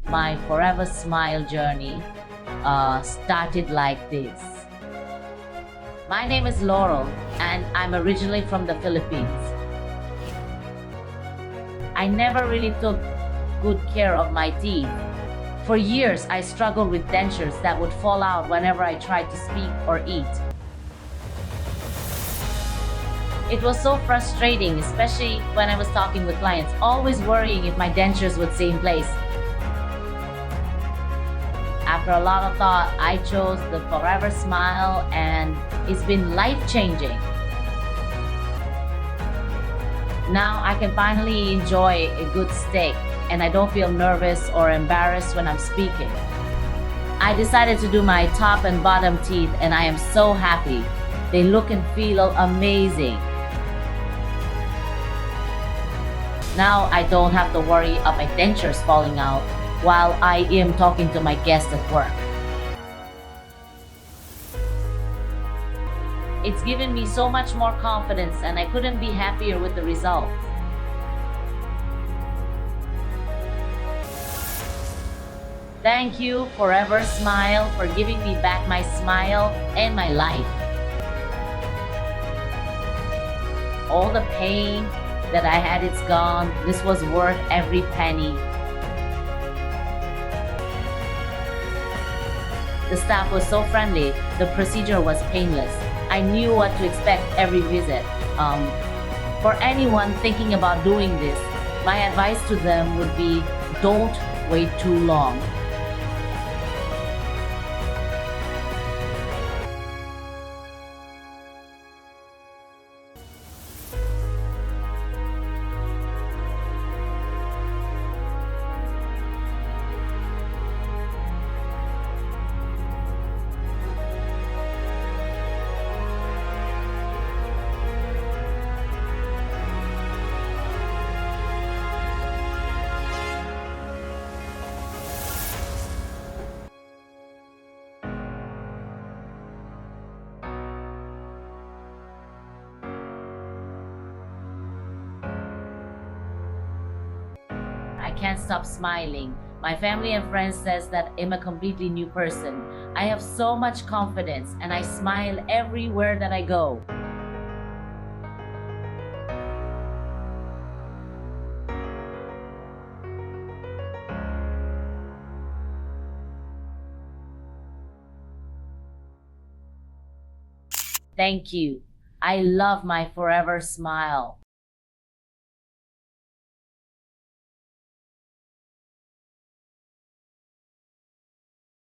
my ForeverSmile journey started like this. My name is Laurel, and I'm originally from the Philippines. I never really took good care of my teeth. For years, I struggled with dentures that would fall out whenever I tried to speak or eat. It was so frustrating, especially when I was talking with clients, always worrying if my dentures would stay in place. After a lot of thought, I chose the ForeverSmile, and it's been life-changing. Now I can finally enjoy a good steak, and I don't feel nervous or embarrassed when I'm speaking. I decided to do my top and bottom teeth, and I am so happy. They look and feel amazing. Now I don't have to worry of my dentures falling out while I am talking to my guests at work. It's given me so much more confidence, and I couldn't be happier with the results. Thank you, ForeverSmile, for giving me back my smile and my life. All the pain that I had, it's gone. This was worth every penny. The staff was so friendly. The procedure was painless. I knew what to expect every visit. For anyone thinking about doing this, my advice to them would be, don't wait too long. I can't stop smiling. My family and friends says that I'm a completely new person. I have so much confidence, and I smile everywhere that I go. Thank you. I love my ForeverSmile.